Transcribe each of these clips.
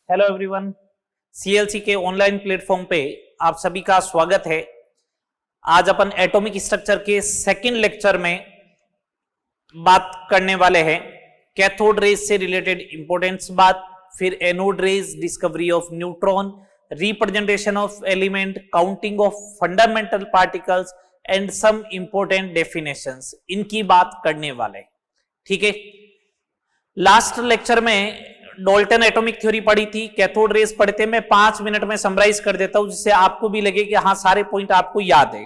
Hello everyone, CLC के online platform पे आप सभी का स्वागत है। आज अपन एटॉमिक स्ट्रक्चर के सेकंड लेक्चर में बात करने वाले हैं कैथोड रेज से रिलेटेड इंपॉर्टेंस बात, फिर anode rays, discovery of neutron, representation of element, counting of fundamental particles and some important definitions, इनकी बात करने वाले। ठीक है, लास्ट लेक्चर में डाल्टन एटॉमिक थ्योरी पढ़ी थी, कैथोड रेज पढ़े थे। मैं 5 मिनट में समराइज कर देता हूं जिससे आपको भी लगे कि हाँ सारे पॉइंट आपको याद है।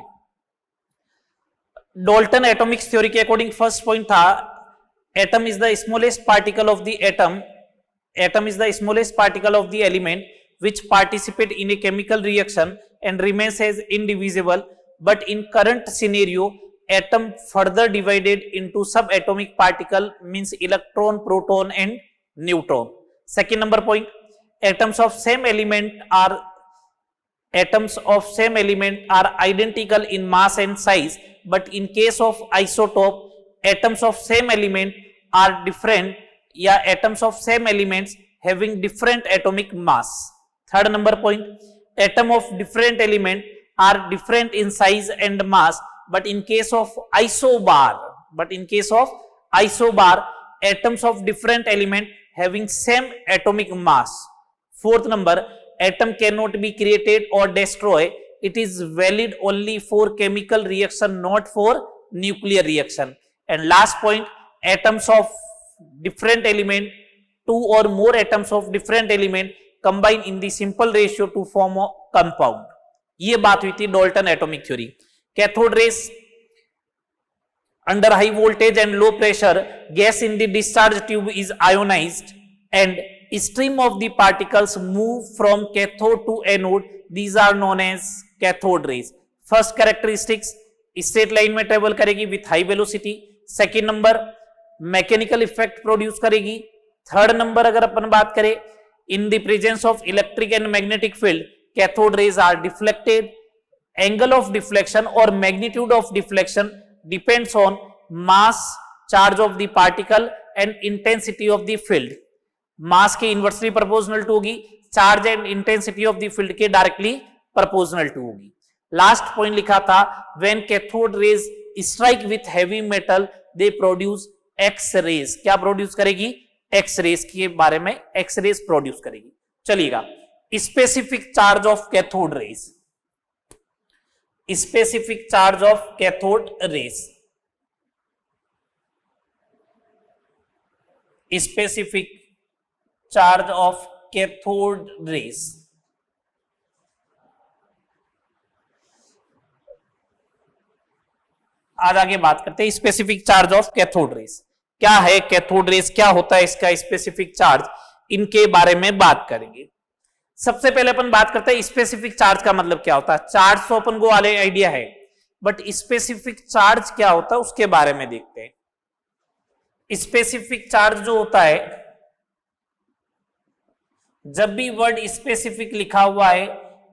डाल्टन एटॉमिक थ्योरी के अकॉर्डिंग फर्स्ट पॉइंट था atom is the smallest particle of the atom is the smallest particle of the element which participate in a chemical reaction and remains as indivisible, but in current scenario atom further divided into subatomic particle means electron, proton and neutron. Second number point, atoms of same element are identical in mass and size, but in case of isotope atoms of same element are different, या atoms of same elements having different atomic mass. Third number point, atom of different element are different in size and mass, but in case of isobar atoms of different element having same atomic mass. Fourth number, atom cannot be created or destroyed, it is valid only for chemical reaction, not for nuclear reaction. And last point, atoms of different element, two or more atoms of different element combine in the simple ratio to form a compound. ये बात हुई थी Dalton atomic theory. Cathode rays, under high voltage and low pressure gas in the discharge tube is ionized and stream of the particles move from cathode to anode, these are known as cathode rays. First characteristics, straight line में travel करेगी with high velocity. Second number, mechanical effect produce करेगी. Third number अगर अपन बात करें, in the presence of electric and magnetic field cathode rays are deflected. Angle of deflection or magnitude of deflection depends on mass, charge of the particle and intensity of the field. मास के inversely proportional to होगी, charge and intensity of the field के directly proportional to होगी. Last point लिखा था, when cathode rays strike with heavy metal they produce X rays. क्या produce करेगी? X rays के बारे में एक्स रेज प्रोड्यूस करेगी. चलिएगा, specific charge of cathode rays. Specific charge of cathode rays. Specific charge of cathode rays. आज आगे बात करते हैं specific charge of cathode raise. क्या है कैथोड रेज, क्या होता है इसका स्पेसिफिक चार्ज, इनके बारे में बात करेंगे. सबसे पहले अपन बात करते हैं स्पेसिफिक चार्ज का मतलब क्या होता है. चार्ज तो अपन को वाले आइडिया है, बट स्पेसिफिक चार्ज क्या होता है उसके बारे में देखते हैं. स्पेसिफिक चार्ज जो होता है, जब भी वर्ड स्पेसिफिक लिखा हुआ है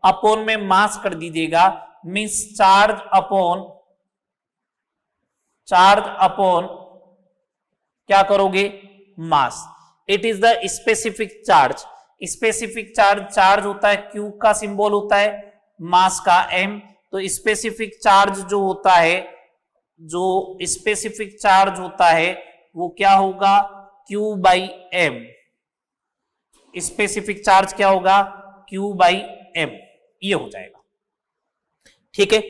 अपॉन में मास कर दीजिएगा, मींस चार्ज अपॉन क्या करोगे? Mass. It is the specific charge. Specific charge होता है, क्यू का सिंबल होता है, मास का m. तो स्पेसिफिक चार्ज जो होता है वो क्या होगा? Q by m. Specific charge क्या होगा? Q by m. ये हो जाएगा. ठीक है,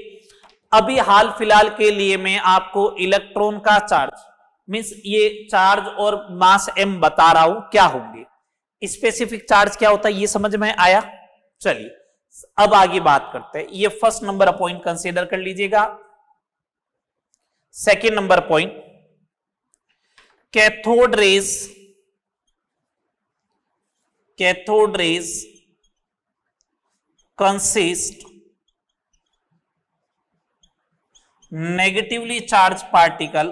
अभी हाल फिलहाल के लिए मैं आपको इलेक्ट्रॉन का चार्ज मींस ये चार्ज और मास m बता रहा हूं क्या होंगे. स्पेसिफिक चार्ज क्या होता है ये समझ में आया. चलिए अब आगे बात करते हैं. ये फर्स्ट नंबर पॉइंट कंसीडर कर लीजिएगा. Second number point, cathode rays consist negatively charged particle.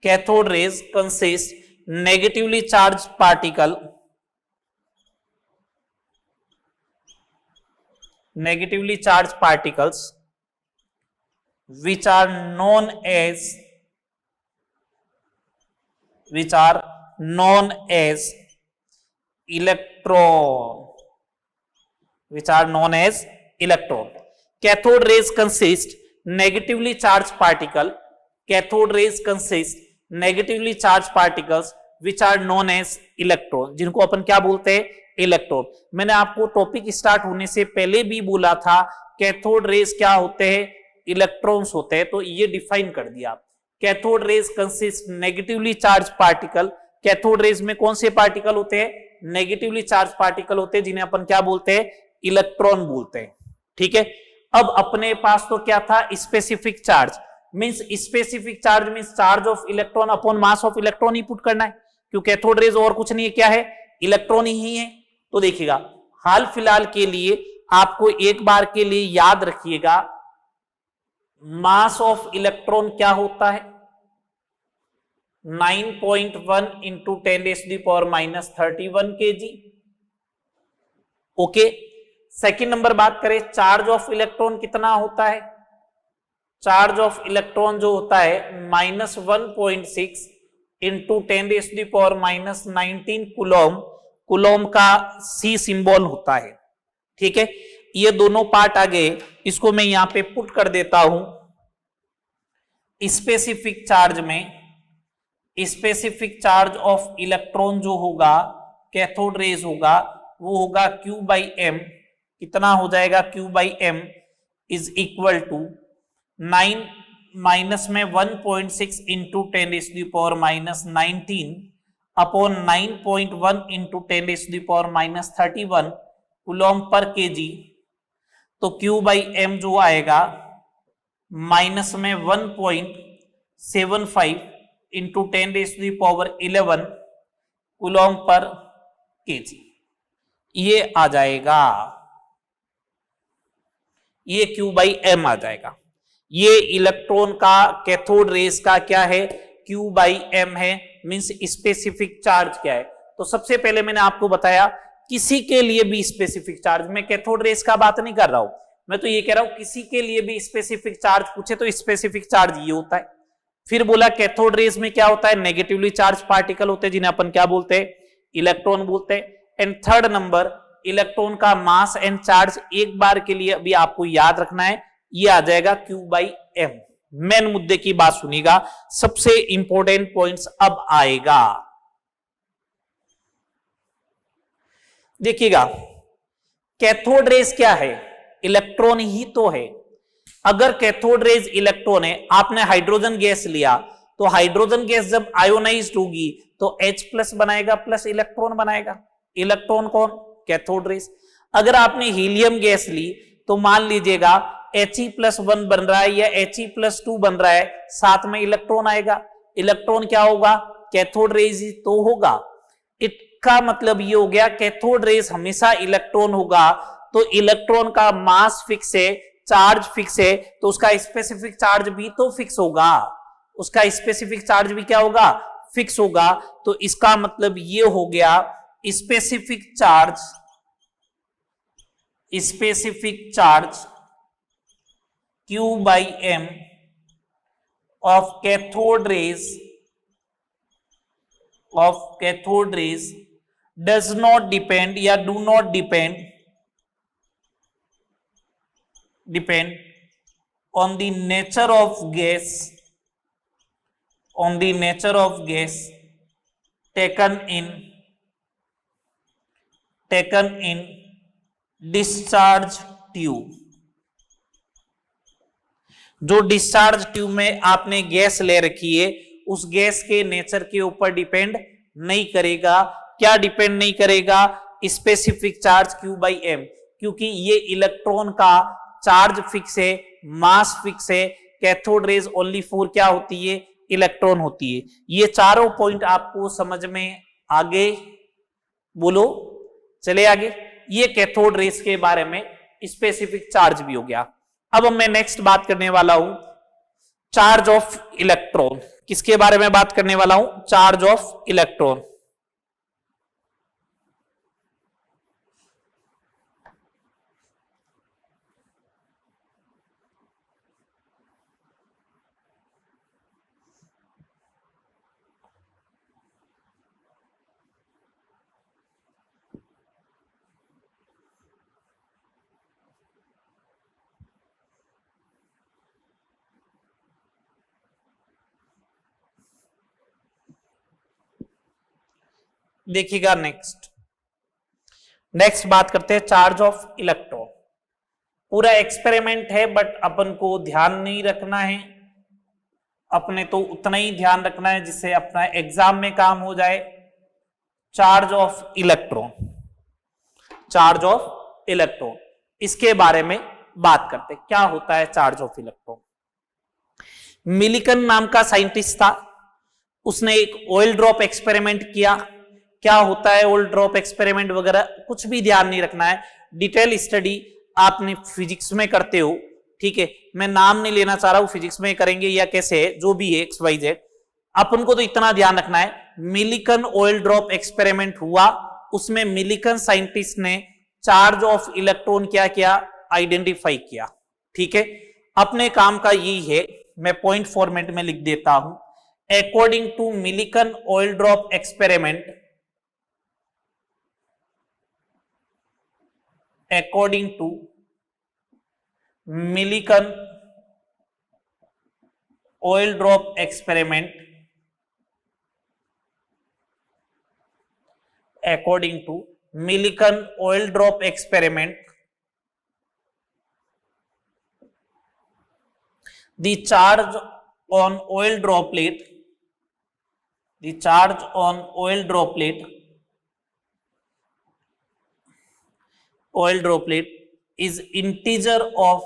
Cathode rays consist negatively charged particle negatively charged particles which are known as electron, which are known as electron. Cathode rays consist negatively charged particle. Cathode rays consist negatively charged particles which are known as electron, जिनको अपन क्या बोलते हैं, electron. मैंने आपको topic start होने से पहले भी बोला था कैथोड रेज क्या होते हैं, इलेक्ट्रॉन्स होते हैं, तो ये डिफाइन कर दिया. Cathode rays consist negatively charge particle. Cathode rays में कौन से पार्टिकल होते हैं, नेगेटिवली चार्ज पार्टिकल होते हैं, जिन्हें अपन क्या बोलते हैं, इलेक्ट्रॉन बोलते हैं. ठीक है. अब अपने पास तो क्या था, specific charge. Means specific charge means charge of electron upon mass of electron he put करना है, क्योंकि कैथोड रेज और कुछ नहीं है, क्या है, इलेक्ट्रॉन ही है. तो देखिएगा, हाल फिलहाल के लिए आपको एक बार के लिए याद रखिएगा, मास ऑफ इलेक्ट्रॉन क्या होता है, 9.1 into 10⁻⁻31 kg. Okay. Second number बात करें, चार्ज ऑफ इलेक्ट्रॉन कितना होता है, चार्ज ऑफ इलेक्ट्रॉन जो होता है -1.6 इंटू 10⁻⁻19 कुलॉम. कुलॉम का सी सिंबल होता है. ठीक है. ये दोनों पार्ट आ गए, इसको मैं यहां पे पुट कर देता हूं. स्पेसिफिक चार्ज में स्पेसिफिक चार्ज ऑफ इलेक्ट्रॉन जो होगा, कैथोड रेज होगा, वो होगा Q/m. कितना हो जाएगा, Q/m is equal to 9 minus में 1.6 इंटू 10⁻⁻19 अपॉन 9.1 इंटू 10⁻⁻31 कुलॉम पर केजी. तो Q/m जो आएगा माइनस में 1.75 इंटू 10⁻11 कुलॉम पर केजी. ये आ जाएगा, ये Q/m आ जाएगा. ये इलेक्ट्रॉन का कैथोड रेस का क्या है, Q/m है. मींस स्पेसिफिक चार्ज क्या है. तो सबसे पहले मैंने आपको बताया किसी के लिए भी स्पेसिफिक चार्ज, मैं कैथोड रेस का बात नहीं कर रहा हूं, मैं तो ये कह रहा हूं किसी के लिए भी स्पेसिफिक चार्ज पूछे तो स्पेसिफिक चार्ज ये होता है. फिर बोला कैथोड रेस में क्या होता है, नेगेटिवली चार्ज पार्टिकल होते हैं, जिन्हें अपन क्या बोलते हैं, इलेक्ट्रॉन बोलते हैं. एंड थर्ड नंबर, इलेक्ट्रॉन का मास एंड चार्ज एक बार के लिए अभी आपको याद रखना है, ये आ जाएगा Q/m. मेन मुद्दे की बात सुनिएगा, सबसे इंपॉर्टेंट पॉइंट्स अब आएगा. देखिएगा, कैथोड रेज क्या है, इलेक्ट्रॉन ही तो है. अगर कैथोड रेज इलेक्ट्रॉन है, आपने हाइड्रोजन गैस लिया, तो हाइड्रोजन गैस जब आयोनाइज्ड होगी तो H+ बनाएगा, प्लस इलेक्ट्रॉन बनाएगा. इलेक्ट्रॉन कौन, कैथोड रेज. अगर आपने हीलियम गैस ली तो मान लीजिएगा He+1 बन रहा है या He+2 बन रहा है, साथ में इलेक्ट्रॉन आएगा. इलेक्ट्रॉन क्या होगा, कैथोड रेज ही तो होगा. इसका मतलब ये हो गया कैथोड रेज हमेशा इलेक्ट्रॉन होगा. तो इलेक्ट्रॉन का मास फिक्स है, चार्ज फिक्स है, तो उसका स्पेसिफिक चार्ज भी तो फिक्स होगा. उसका स्पेसिफिक चार्ज भी क्या होगा, फिक्स होगा. तो इसका मतलब ये हो गया specific charge Q/m of cathode rays does not depend या do not depend on the nature of gas taken in discharge tube. जो डिस्चार्ज ट्यूब में आपने गैस ले रखी है, उस गैस के नेचर के ऊपर डिपेंड नहीं करेगा. क्या डिपेंड नहीं करेगा, स्पेसिफिक चार्ज Q/m, क्योंकि ये इलेक्ट्रॉन का चार्ज फिक्स है, मास फिक्स है. कैथोड रेज ओनली फॉर क्या होती है, इलेक्ट्रॉन होती है. ये चारों पॉइंट आपको समझ में आगे, बोलो, चले आगे. ये कैथोड रेज के बारे में स्पेसिफिक चार्ज भी हो गया. अब मैं नेक्स्ट बात करने वाला हूं चार्ज ऑफ इलेक्ट्रॉन. किसके बारे में बात करने वाला हूं, चार्ज ऑफ इलेक्ट्रॉन. देखिएगा नेक्स्ट बात करते हैं चार्ज ऑफ इलेक्ट्रॉन। पूरा एक्सपेरिमेंट है बट अपन को ध्यान नहीं रखना है, अपने तो उतना ही ध्यान रखना है जिससे अपना एग्जाम में काम हो जाए। Charge of electron, charge of electron, इसके बारे में बात करते हैं। क्या होता है चार्ज ऑफ इलेक्ट्रॉन? मिलिकन नाम का साइंटिस्ट था, उसने एक ऑयल ड्रॉप एक्सपेरिमेंट किया। क्या होता है ऑयल ड्रॉप एक्सपेरिमेंट वगैरह कुछ भी ध्यान नहीं रखना है, डिटेल स्टडी आपने फिजिक्स में करते हो, ठीक है। मैं नाम नहीं लेना चाह रहा हूं, फिजिक्स में करेंगे या कैसे है, जो भी है XYZ, अपन को तो इतना ध्यान रखना है। मिलिकन ऑयल ड्रॉप एक्सपेरिमेंट हुआ, उसमें मिलिकन साइंटिस्ट ने चार्ज ऑफ इलेक्ट्रॉन क्या किया, आइडेंटिफाई किया, ठीक है। अपने काम का यही है, मैं पॉइंट फॉर्मेट में लिख देता हूं। According to Millikan oil drop experiment, according to Millikan oil drop experiment, according to Millikan oil drop experiment, the charge on oil droplet, the charge on oil droplet is integer of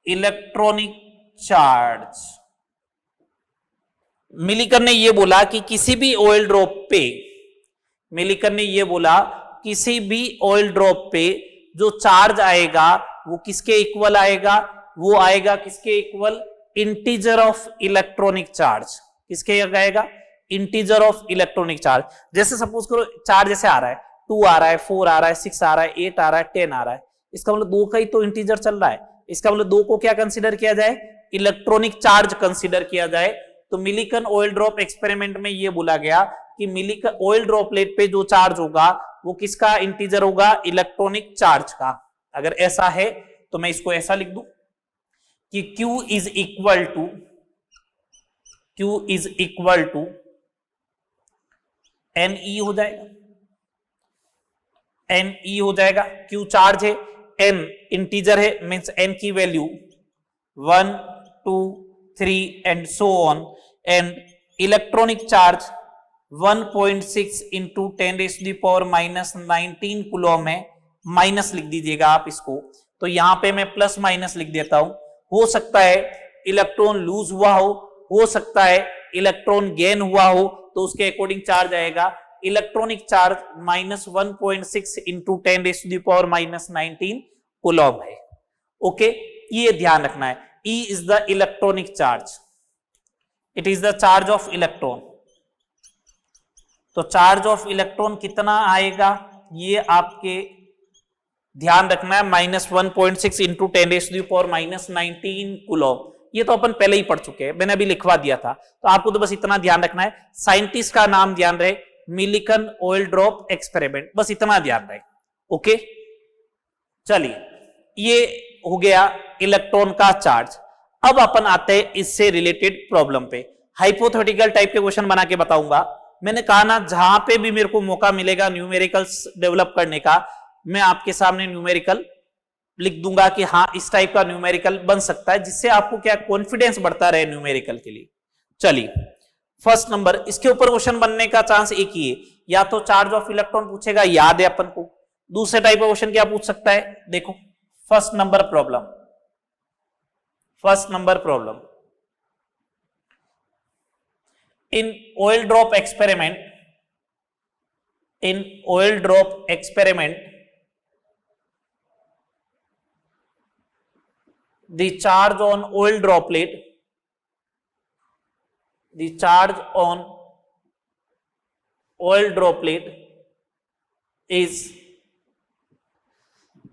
electronic charge. Millikan ने यह बोला कि किसी भी oil drop पे, Millikan ने यह बोला किसी भी ऑयल ड्रॉप पे जो चार्ज आएगा वो किसके इक्वल आएगा, वो आएगा किसके equal, integer of electronic charge. किसके आएगा, इंटीजर ऑफ इलेक्ट्रॉनिक चार्ज। जैसे सपोज करो चार्ज जैसे आ रहा है, 2 आ रहा है, 4 आ रहा है, 6 आ रहा है, 8 आ रहा है, 10 आ रहा है, इसका मतलब 2 का ही तो इंटीजर चल रहा है, इसका मतलब 2 को क्या कंसीडर किया जाए, इलेक्ट्रॉनिक चार्ज कंसीडर किया जाए। तो मिलिकन ऑयल ड्रॉप एक्सपेरिमेंट में यह बोला गया कि मिलिकन ऑयल ड्रॉपलेट पे जो चार्ज होगा वो किसका इंटीजर होगा, इलेक्ट्रॉनिक चार्ज का। अगर ऐसा है तो मैं इसको ऐसा लिख दूं कि Q is equal to NE हो जाएगा, NE हो जाएगा। Q चार्ज है, N इंटीजर है, मींस N की value 1 2 3 and so on, and electronic charge 1.6 into 10⁻⁻19 coulomb है। माइनस लिख दीजिएगा आप इसको, तो यहां पे मैं प्लस माइनस लिख देता हूं। हो सकता है इलेक्ट्रॉन लूज हुआ हो सकता है इलेक्ट्रॉन गेन हुआ हो, तो उसके अकॉर्डिंग चार्ज आएगा। इलेक्ट्रॉनिक चार्ज -1.6 इंटू 10⁻⁻19 कूलम है। ओके, ये ध्यान रखना है। E is the electronic charge, it is the charge of electron. तो चार्ज ऑफ इलेक्ट्रॉन कितना आएगा ये आपके ध्यान रखना है, -1.6 इंटू 10⁻⁻19 कूलम। ये तो अपन पहले ही पढ़ चुके हैं, मैंने अभी लिखवा दिया था, तो आपको तो बस इतना ध्यान रखना है। साइंटिस्ट का नाम ध्यान रहे, मिलिकन ऑयल ड्रॉप एक्सपेरिमेंट, बस इतना ध्यान रहे। ओके, चलिए ये हो गया इलेक्ट्रॉन का चार्ज। अब अपन आते हैं इससे रिलेटेड प्रॉब्लम पे। हाइपोथेटिकल टाइप के क्वेश्चन बना के बताऊंगा। मैंने कहा ना, जहां पे भी मेरे को मौका मिलेगा न्यूमेरिकल्स डेवलप करने का, मैं आपके सामने न्यूमेरिकल लिख दूंगा कि हाँ इस टाइप का न्यूमेरिकल बन सकता है, जिससे आपको क्या कॉन्फिडेंस बढ़ता रहे न्यूमेरिकल के लिए। चलिए फर्स्ट नंबर, इसके ऊपर क्वेश्चन बनने का चांस एक ही है, या तो चार्ज ऑफ इलेक्ट्रॉन पूछेगा, याद है अपन को। दूसरे टाइप का क्वेश्चन क्या पूछ सकता है, देखो first number problem, first number problem. In oil drop experiment, the charge on oil droplet is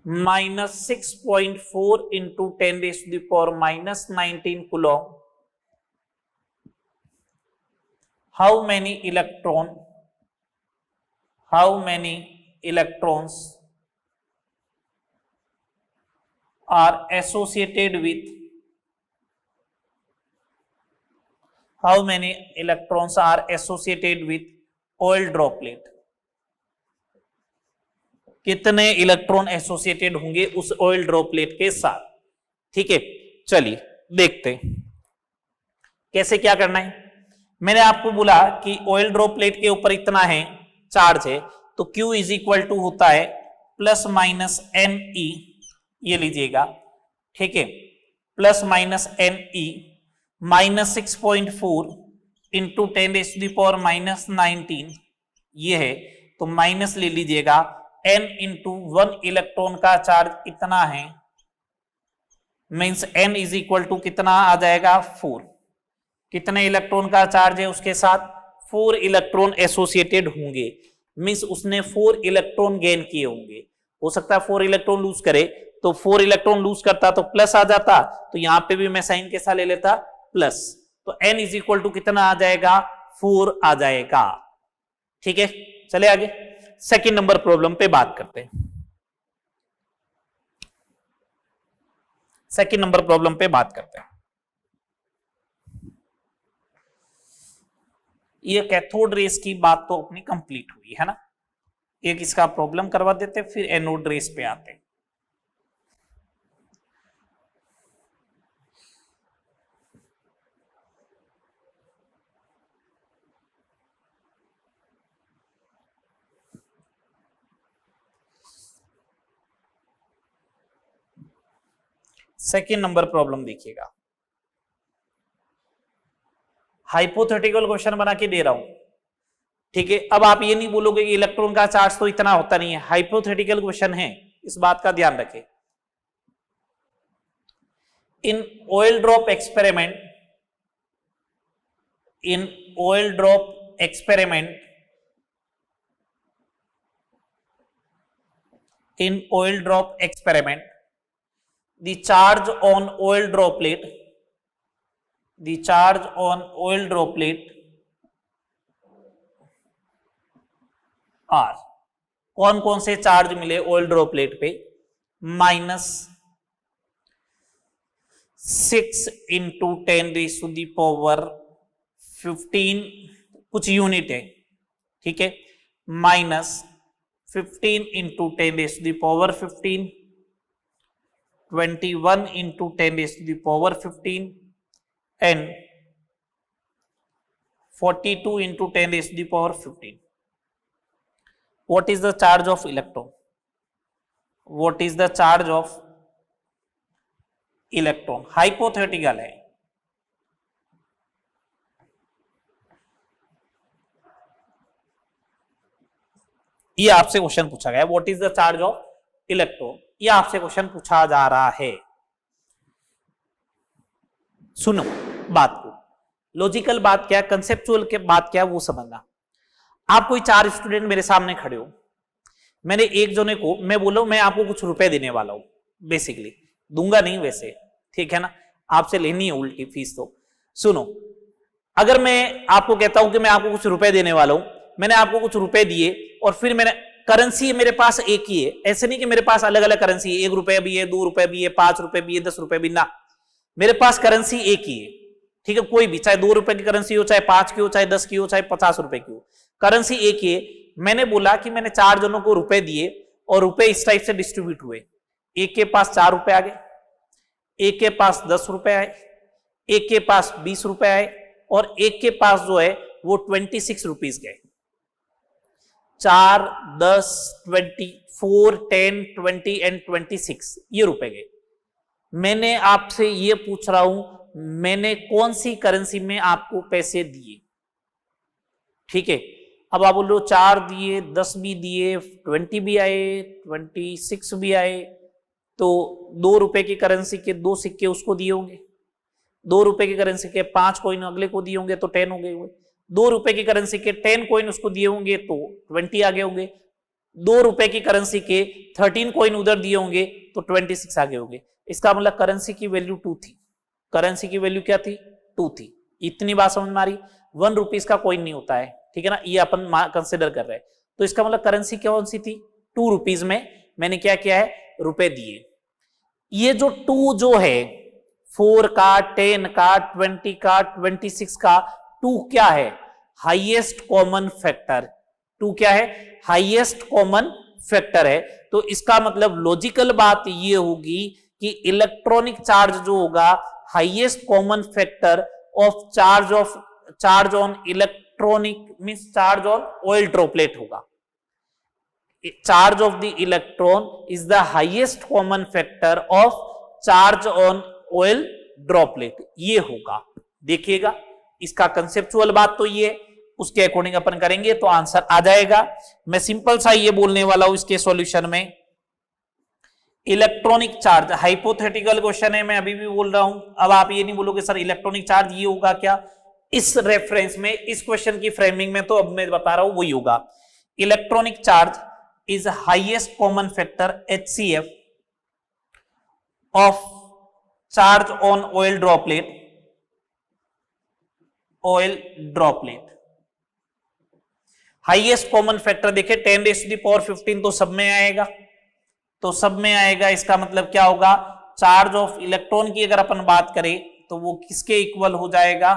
-6.4 into 10⁻⁻19 coulomb. How many electrons are associated with how many electrons are associated with oil droplet, कितने electron associated होंगे उस oil droplet के साथ। ठीक है, चलिए देखते हैं कैसे क्या करना है। मैंने आपको बोला कि ऑयल ड्रॉपलेट के ऊपर इतना है चार्ज है, तो Q इज इक्वल टू होता है प्लस माइनस एन ई, ये लीजिएगा, ठीक है, plus minus N E minus 6.4 into 10⁻⁻19 ये है, तो माइनस ले लीजिएगा n इंटू 1 इलेक्ट्रॉन का चार्ज इतना है, means n is equal to कितना आ जाएगा 4। कितने इलेक्ट्रॉन का चार्ज है उसके साथ, 4 इलेक्ट्रॉन एसोसिएटेड होंगे, मीन्स उसने 4 इलेक्ट्रॉन गेन किए होंगे। हो सकता है 4 इलेक्ट्रॉन लूज करे, तो 4 इलेक्ट्रॉन लूज करता तो प्लस आ जाता, तो यहां पे भी मैं साइन के साथ ले लेता प्लस, तो n इज इक्वल टू कितना आ जाएगा 4 आ जाएगा। ठीक है, चले आगे सेकंड नंबर प्रॉब्लम पे बात करते हैं। सेकंड नंबर प्रॉब्लम पे बात करते हैं। ये कैथोड रेस की बात तो अपनी कंप्लीट हुई है ना, एक इसका प्रॉब्लम करवा देते फिर एनोड रेस पे आते हैं। सेकंड नंबर प्रॉब्लम देखिएगा, हाइपोथेटिकल क्वेश्चन बना के दे रहा हूं। ठीक है, अब आप ये नहीं बोलोगे कि इलेक्ट्रॉन का चार्ज तो इतना होता नहीं है, हाइपोथेटिकल क्वेश्चन है, इस बात का ध्यान रखें। In oil drop experiment, in oil drop experiment, in oil drop experiment, the charge on oil droplet, the charge on oil droplet are, कौन कौन से चार्ज मिले ऑयल ड्रॉपलेट पे, -6 इंटू 10⁻15 कुछ यूनिट है, ठीक है, -15 into 10⁻15, 21 into 10⁻15 and 42 into 10⁻15. What is the charge of electron? What is the charge of electron? Hypothetical है, ये आपसे क्वेश्चन पूछा गया, what is the charge of electron, ये आपसे क्वेश्चन पूछा जा रहा है। सुनो बात को, लॉजिकल बात क्या, कंसेप्चुअल के बात क्या वो समझना। आप कोई 4 स्टूडेंट मेरे सामने खड़े हो, मैंने एक जने को मैं बोला मैं आपको कुछ रुपए देने वाला हूं, बेसिकली दूंगा नहीं वैसे, ठीक है ना, आपसे लेनी है उल्टी फीस। तो सुनो, अगर मैं आपको कहता हूं कि मैं आपको कुछ रुपए देने वाला हूं, मैंने आपको कुछ रुपए दिए और फिर मैंने करेंसी मेरे पास एक ही है, ऐसे नहीं कि मेरे पास अलग अलग करेंसी है, 1 रुपया भी है, 2 रुपए भी है, 5 रुपए भी है, 10 रुपए भी, ना, मेरे पास करेंसी एक ही है, ठीक है, कोई भी, चाहे 2 रुपए की करेंसी हो, चाहे 5 की हो, चाहे 10 की हो, चाहे 50 रुपए की हो, करेंसी एक ही है। मैंने बोला कि मैंने 4 जनों को रुपए दिए और रुपए इस टाइप से डिस्ट्रीब्यूट हुए, एक के पास 4 रुपए आ गए, एक के पास 10 रुपए आए, एक के पास 20 रुपए आए, और एक के पास जो है वो 26 रुपीज गए। 4, 10, 24, 10, 20 एंड 26 ये रुपए गए। मैंने आपसे ये पूछ रहा हूं, मैंने कौन सी करेंसी में आपको पैसे दिए, ठीक है। अब आप बोलो 4 दिए, 10 भी दिए, 20 भी आए, 26 भी आए, तो 2 रुपए की करेंसी के 2 सिक्के उसको दिए होंगे, 2 रुपए की करेंसी के 5 कॉइन अगले को दिए होंगे, तो 10 हो गए हुए। 2 रुपए की करेंसी के 10 कॉइन उसको दिए होंगे तो 20 आ गए होंगे। 2 रुपए की करेंसी के 13 कॉइन उधर दिए होंगे तो 26 आ गए होंगे। इसका मतलब करेंसी की वैल्यू 2 थी। करेंसी की वैल्यू क्या थी? 2 थी। इतनी बात समझ में आ रही? 1 रुपीज का कॉइन नहीं होता है, ठीक है ना, ये अपन कंसिडर कर रहे हैं। तो इसका मतलब करेंसी कौन सी थी? 2 रुपीज में मैंने क्या किया है? रुपए दिए। ये जो 2 जो है 4 का, 10 का, 20 का, 26 का। 2 क्या है? Highest common factor. 2 क्या है? हाईएस्ट कॉमन फैक्टर है। तो इसका मतलब लॉजिकल बात ये होगी कि इलेक्ट्रॉनिक चार्ज जो होगा highest common factor of charge on electronic means charge on oil droplet होगा। Charge of the electron is the highest common factor of charge on oil droplet, ये होगा। देखिएगा इसका कंसेप्चुअल बात तो ये, उसके अकॉर्डिंग अपन करेंगे तो आंसर आ जाएगा। मैं सिंपल सा ये बोलने वाला हूं इसके सॉल्यूशन में, इलेक्ट्रॉनिक चार्ज हाइपोथेटिकल क्वेश्चन है, मैं अभी भी बोल रहा हूं। अब आप ये नहीं बोलोगे सर इलेक्ट्रॉनिक चार्ज ये होगा क्या, इस रेफरेंस में, इस क्वेश्चन की फ्रेमिंग में, तो अब मैं बता रहा हूं वही होगा। Electronic charge is highest common factor HCF of charge on oil droplet, highest common factor देखे 10⁻15 तो सब में आएगा, तो सब में आएगा। इसका मतलब क्या होगा, चार्ज ऑफ इलेक्ट्रॉन की अगर अपन बात करें तो वो किसके इक्वल हो जाएगा,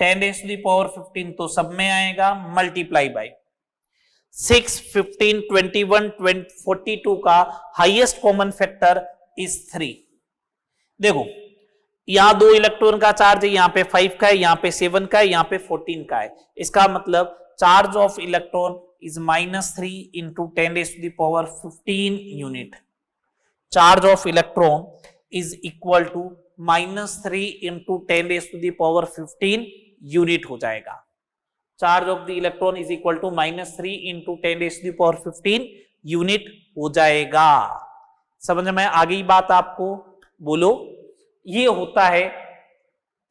10⁻15 तो सब में आएगा, मल्टीप्लाई बाय 6, 15, 21, 42 का हाईएस्ट कॉमन फैक्टर इज 3। देखो यहां 2 इलेक्ट्रॉन का चार्ज है, यहां पे 5 का है, यहां पे 7 का है, यहां पे 14 का है। इसका मतलब charge of electron is -3 into 10⁻15 unit. Charge of electron is equal to -3 into 10⁻15 unit हो जाएगा। Charge of the electron is equal to -3 into 10⁻15 unit हो जाएगा। समझ में आ गई बात आपको? बोलो। ये होता है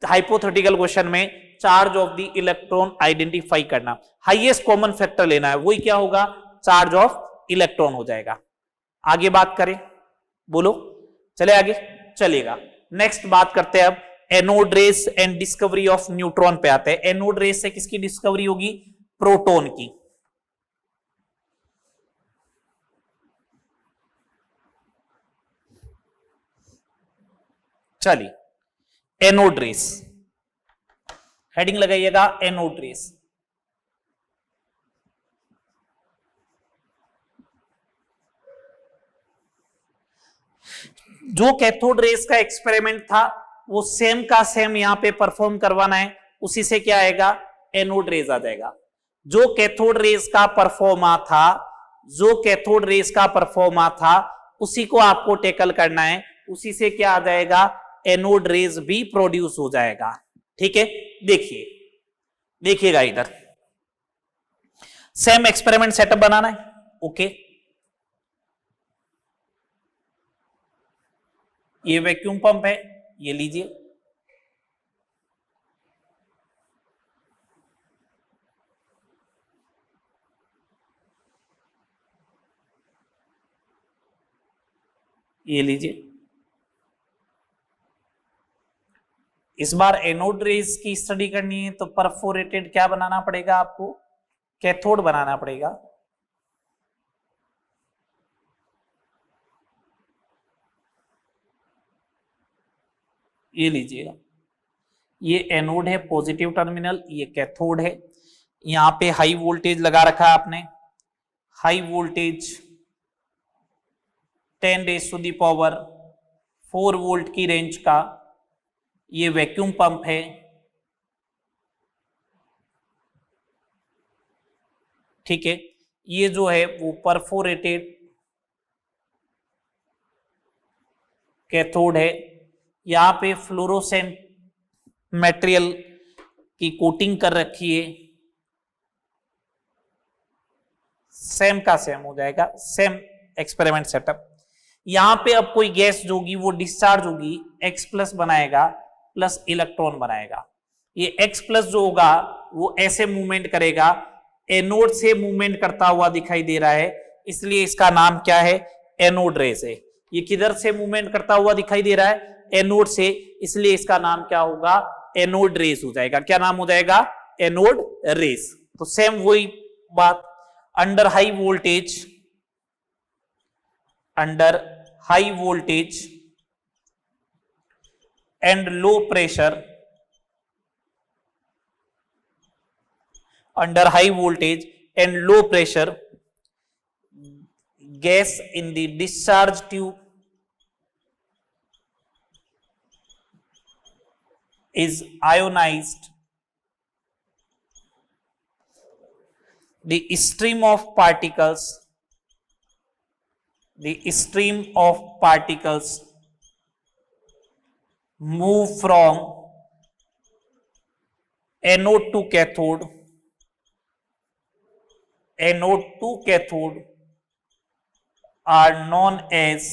हाइपोथेटिकल क्वेश्चन में charge of the electron identify करना, हाईएस्ट कॉमन फैक्टर लेना है, वही क्या होगा, चार्ज ऑफ इलेक्ट्रॉन हो जाएगा। आगे बात करें, बोलो। चले आगे चलेगा। नेक्स्ट बात करते हैं अब anode rays and discovery of neutron पे आते हैं। एनोड रेस से किसकी डिस्कवरी होगी, प्रोटॉन की। चलिए एनोड रेस, हेडिंग लगाइएगा एनोड रेस। जो कैथोड रेस का एक्सपेरिमेंट था वो सेम का सेम यहां पे परफॉर्म करवाना है, उसी से क्या आएगा, एनोड रेस आ जाएगा। जो कैथोड रेस का परफॉर्मा था, जो कैथोड रेस का परफॉर्मा था उसी को आपको टेकल करना है, उसी से क्या आ जाएगा, एनोड रेस भी प्रोड्यूस हो जाएगा। ठीक है, देखिए देखिएगा इधर सेम एक्सपेरिमेंट सेटअप बनाना है। ओके, ये वैक्यूम पंप है, ये लीजिए, ये लीजिए। इस बार एनोड रेस की स्टडी करनी है तो परफोरेटेड क्या बनाना पड़ेगा आपको, कैथोड बनाना पड़ेगा। ये लीजिएगा, ये एनोड है, पॉजिटिव टर्मिनल, ये कैथोड है। यहां पे हाई वोल्टेज लगा रखा है आपने, हाई वोल्टेज 10⁻⁴ वोल्ट की रेंज का ये वैक्यूम पंप है। ठीक है, ये जो है वो परफोरेटेड कैथोड है। यहां पे फ्लोरोसेंट मटेरियल की कोटिंग कर रखी है, सेम का सेम हो जाएगा, सेम एक्सपेरिमेंट सेटअप। यहां पे अब कोई गैस जो होगी वो डिस्चार्ज होगी, X+ बनाएगा, प्लस इलेक्ट्रॉन बनाएगा। ये X+ जो होगा वो ऐसे मूवमेंट करेगा, एनोड से मूवमेंट करता हुआ दिखाई दे रहा है, इसलिए इसका नाम क्या है, एनोड रेस है। ये किधर से मूवमेंट करता हुआ दिखाई दे रहा है, एनोड से, इसलिए इसका नाम क्या होगा, एनोड रेस हो जाएगा। क्या नाम हो जाएगा, एनोड रेस। तो सेम वही बात, under high voltage under high voltage and low pressure, under high voltage and low pressure, gas in the discharge tube is ionized. The stream of particles move from anode to cathode are known as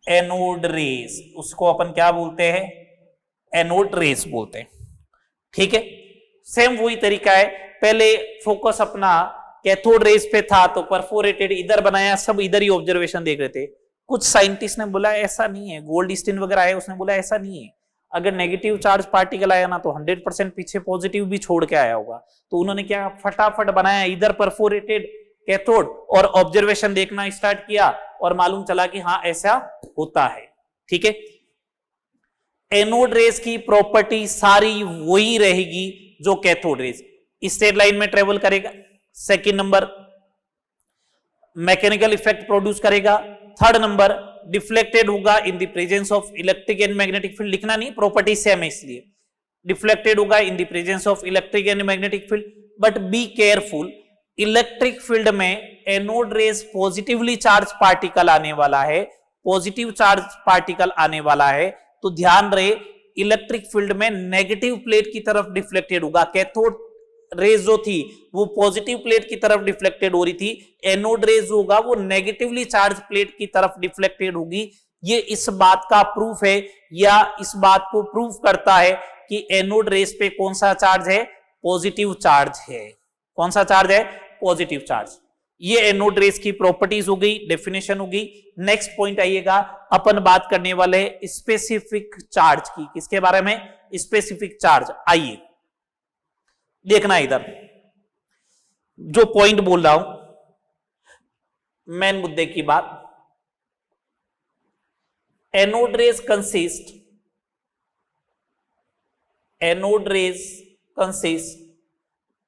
anode rays. उसको अपन क्या बोलते हैं? Anode rays बोलते हैं. ठीक है, same वही तरीका है. पहले फोकस अपना कैथोड रेस पे था तो परफोरेटेड इधर बनाया, सब इधर ही ऑब्जर्वेशन देख रहे थे. कुछ साइंटिस्ट ने बोला ऐसा नहीं है, गोल्डस्टीन वगैरह आए, उसने बोला ऐसा नहीं है, अगर नेगेटिव चार्ज पार्टिकल आया ना तो 100% पीछे पॉजिटिव भी छोड़ के आया होगा. तो उन्होंने क्या फटाफट बनाया, इधर परफोरेटेड कैथोड, और ऑब्जर्वेशन देखना स्टार्ट किया और मालूम चला कि हाँ ऐसा होता है. ठीक है, एनोड रेस की प्रॉपर्टी सारी वही रहेगी जो कैथोड रेस. स्ट्रेट लाइन में ट्रेवल करेगा. Second number, mechanical effect produce करेगा. थर्ड नंबर, डिफ्लेक्टेड होगा in the presence of electric and magnetic field. लिखना नहीं, प्रॉपर्टी सेम है इसलिए. डिफ्लेक्टेड होगा in the presence of electric and magnetic field. But be careful, electric field में anode rays positively charge particle आने वाला है, पॉजिटिव चार्ज पार्टिकल आने वाला है. तो ध्यान रहे, इलेक्ट्रिक फील्ड में नेगेटिव प्लेट की तरफ डिफ्लेक्टेड होगा. कैथोड रेज जो थी वो पॉजिटिव प्लेट की तरफ डिफ्लेक्टेड हो रही थी, एनोड रेज होगा वो नेगेटिवली चार्ज प्लेट की तरफ डिफ्लेक्टेड होगी. ये इस बात का प्रूफ है, या इस बात को प्रूफ करता है कि एनोड रेस पे कौन सा चार्ज है? पॉजिटिव चार्ज है. कौन सा चार्ज है? Positive charge. ये एनोड रेस की प्रॉपर्टीज हो गई, डेफिनेशन हो गई. नेक्स्ट पॉइंट आइएगा, अपन बात करने वाले स्पेसिफिक चार्ज की. किसके बारे में? Specific charge. आइए देखना इधर जो पॉइंट बोल रहा हूं, मेन मुद्दे की बात. Anode rays consist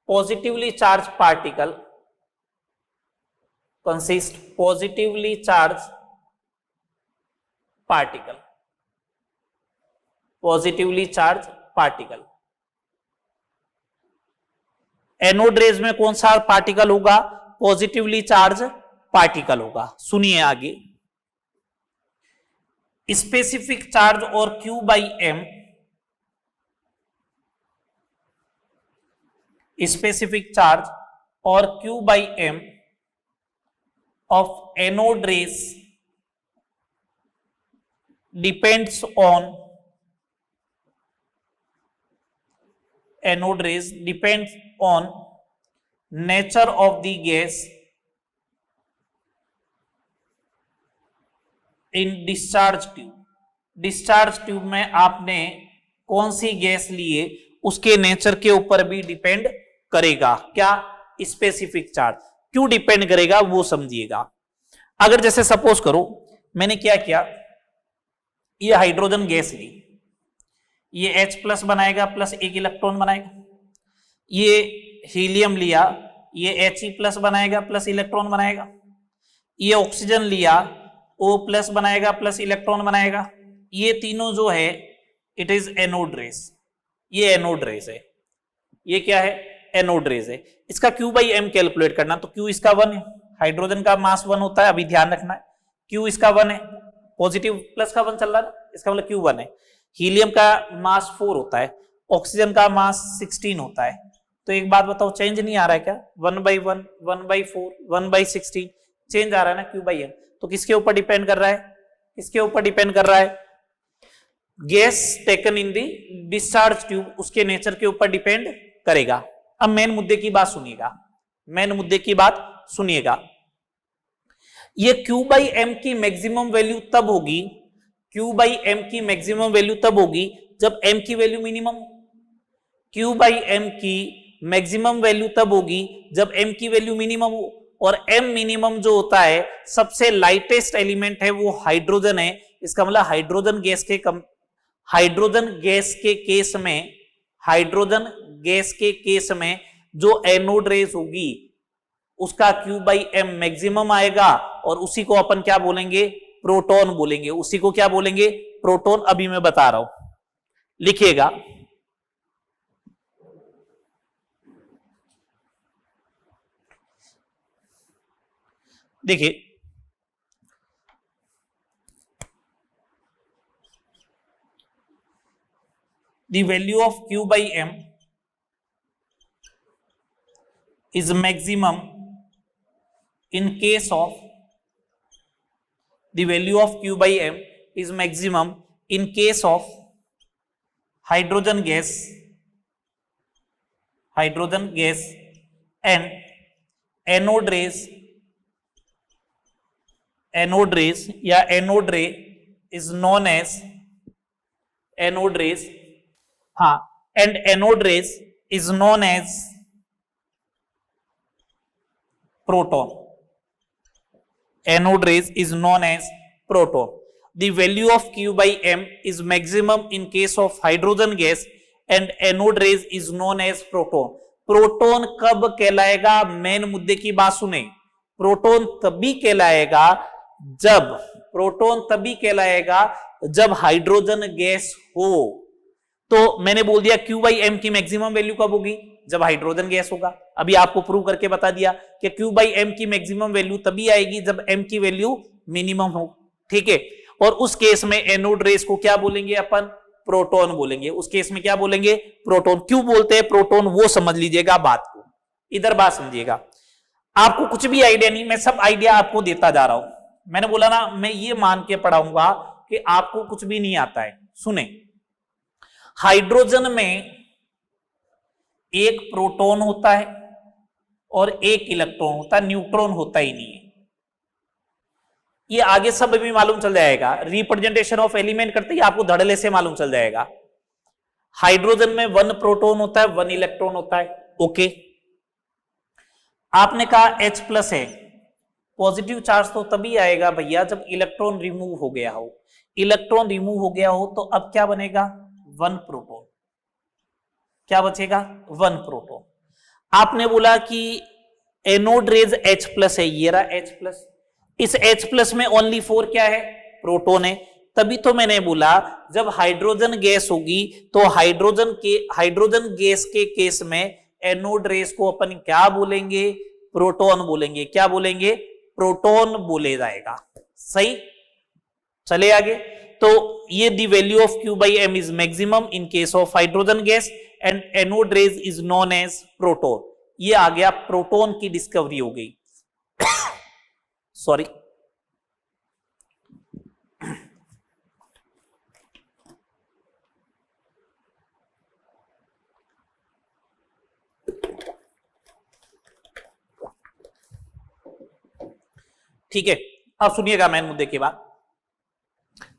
positively charged particle, anode rays में कौन सा पार्टिकल होगा? पॉजिटिवली चार्ज पार्टिकल होगा. सुनिए आगे, स्पेसिफिक चार्ज और Q by M, specific charge or Q by M of anode rays depends on nature of the gas in discharge tube. Discharge tube में आपने कौन सी गैस लिए उसके नेचर के ऊपर भी डिपेंड करेगा. क्या? Specific charge. क्यों डिपेंड करेगा वो समझिएगा. अगर जैसे सपोज करो मैंने क्या किया, ये हाइड्रोजन गैस ली, ये H+ बनाएगा प्लस एक इलेक्ट्रॉन बनाएगा. ये हीलियम लिया, ये He+ बनाएगा प्लस इलेक्ट्रॉन बनाएगा. ये ऑक्सीजन लिया, O+ बनाएगा प्लस इलेक्ट्रॉन बनाएगा. ये तीनों जो है इट इज एनोड रेस. ये एनोड रेस है. ये क्या है? एनोड रेस है. इसका Q by M कैलकुलेट करना, तो Q इसका 1 है, हाइड्रोजन का मास 1 होता है, अभी ध्यान रखना है. Q इसका 1 है, पॉजिटिव प्लस का 1 चल रहा है, इसका मतलब Q 1 है. हीलियम का मास 4 होता है, ऑक्सीजन का मास 16 होता है. तो एक बात बताओ, चेंज नहीं आ रहा है क्या? 1/1, 1/4, 1/16 चेंज आ रहा है ना Q by M. तो किसके ऊपर डिपेंड कर रहा है? किसके ऊपर डिपेंड कर रहा है? Gas taken in the discharge tube, उसके नेचर के ऊपर डिपेंड करेगा. अब मेन मुद्दे की बात सुनिएगा. ये Q by M की मैक्सिमम वैल्यू तब होगी, Q by M की मैक्सिमम वैल्यू तब होगी जब M की value minimum. Q by M की मैक्सिमम वैल्यू तब होगी जब M की वैल्यू मिनिमम हो. और m मिनिमम जो होता है सबसे लाइटेस्ट एलिमेंट है वो हाइड्रोजन है। इसका मतलब हाइड्रोजन गैस के केस में जो एनोड रेस होगी उसका Q/m मैक्सिमम आएगा और उसी को अपन क्या बोलेंगे, प्रोटॉन बोलेंगे। उसी को क्या बोलेंगे, प्रोटॉन। अभी मैं बता रहा हूं, लिखिएगा। देखिए the value of Q/m is maximum in case of the value of Q/m is maximum in case of hydrogen gas and anode rays या anode ray is known as anode rays, हाँ, and anode rays is known as proton. Anode rays is known as proton. The value of Q/m is maximum in case of hydrogen gas and anode rays is known as proton. Proton कब कहलाएगा, main मुद्दे की बात सुने। Proton तभी कहलाएगा जब hydrogen gas हो। तो मैंने बोल दिया Q/m की मैक्सिमम वैल्यू कब होगी, जब हाइड्रोजन गैस होगा। अभी आपको प्रूव करके बता दिया कि Q/m की मैक्सिमम वैल्यू तभी आएगी जब m की वैल्यू मिनिमम हो, ठीक है। और उस केस में एनोड रेस को क्या बोलेंगे अपन, प्रोटॉन बोलेंगे। उस केस में क्या बोलेंगे, प्रोटॉन। क्यों बोलते हैं प्रोटॉन, वो समझ लीजिएगा बात को। इधर बात समझिएगा, आपको कुछ भी आइडिया नहीं, मैं सब आइडिया आपको देता जा रहा हूं। मैंने बोला ना, मैं ये मान के पढ़ाऊंगा कि आपको कुछ भी नहीं आता है। सुने, हाइड्रोजन में एक प्रोटॉन होता है और एक इलेक्ट्रॉन होता है, न्यूट्रॉन होता ही नहीं है। ये आगे सब भी मालूम चल जाएगा, रिप्रेजेंटेशन ऑफ एलिमेंट करते ही आपको धड़ल्ले से मालूम चल जाएगा। हाइड्रोजन में 1 प्रोटॉन होता है, 1 इलेक्ट्रॉन होता है, ओके। आपने कहा H+ है, पॉजिटिव चार्ज तो तभी आएगा भैया जब इलेक्ट्रॉन रिमूव हो गया हो। इलेक्ट्रॉन रिमूव हो गया हो तो अब क्या बनेगा, 1 प्रोटॉन। क्या बचेगा, 1 प्रोटॉन। आपने बोला कि एनोड रेज H+ है, ये रहा H+। इस H+ में ओनली 4 क्या है, प्रोटॉन है। तभी तो मैंने बोला जब हाइड्रोजन गैस होगी तो हाइड्रोजन गैस के केस में एनोड रेस को अपन क्या बोलेंगे, प्रोटॉन बोलेंगे। क्या बोलेंगे, प्रोटॉन बोले जाएगा। सही, चले आगे। तो ये the value of Q/m is maximum in case of hydrogen gas and anode rays is known as proton. ये आ गया, प्रोटॉन की डिस्कवरी हो गई। सॉरी, ठीक है। अब सुनिएगा मेन मुद्दे की बात।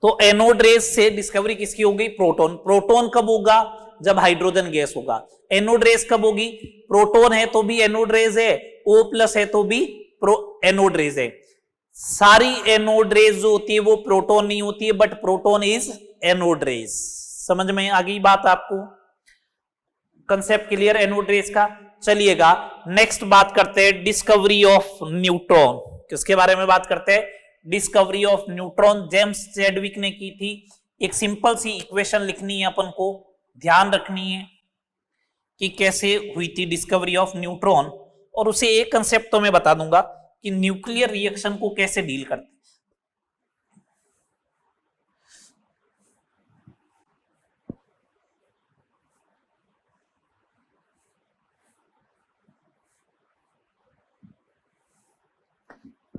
तो एनोड रेस से डिस्कवरी किसकी हो गई, प्रोटॉन। प्रोटॉन कब होगा, जब हाइड्रोजन गैस होगा। एनोड रेस कब होगी, प्रोटॉन है तो भी एनोड रेस है, O+ है तो भी एनोड रेस है। सारी एनोड रेस जो होती है वो प्रोटॉन नहीं होती है, but proton is anode rays. समझ में आ गई बात आपको, कंसेप्ट क्लियर एनोड रेस का। चलिएगा नेक्स्ट बात करते हैं, डिस्कवरी ऑफ न्यूट्रॉन। किसके बारे में बात करते हैं, discovery of neutron. James Chadwick ने की थी। एक सिंपल सी इक्वेशन लिखनी है अपन को, ध्यान रखनी है कि कैसे हुई थी डिस्कवरी ऑफ न्यूट्रॉन। और उसे एक कंसेप्ट तो मैं बता दूंगा कि न्यूक्लियर रिएक्शन को कैसे डील करते हैं।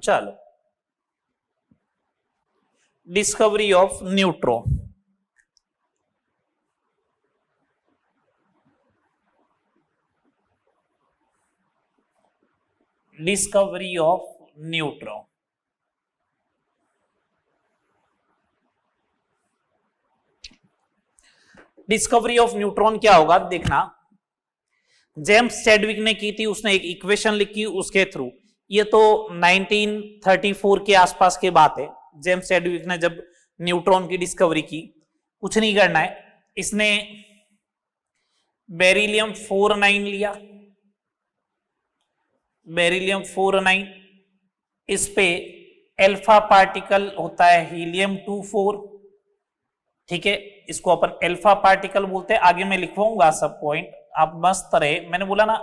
चलो, discovery of neutron. Discovery of neutron. Discovery of neutron क्या होगा देखना। जेम्स चैडविक ने की थी, उसने एक इक्वेशन लिखी उसके थ्रू। ये तो 1934 के आसपास की बात है, जेम्स चैडविक ने जब न्यूट्रॉन की डिस्कवरी की। कुछ नहीं करना है, इसने बेरिलियम 49 लिया, बेरिलियम 49, इस पे अल्फा पार्टिकल होता है हीलियम 24, ठीक है, इसको अपन अल्फा पार्टिकल बोलते हैं। आगे मैं लिखवाऊंगा सब पॉइंट, आप मस्त रहे। मैंने बोला ना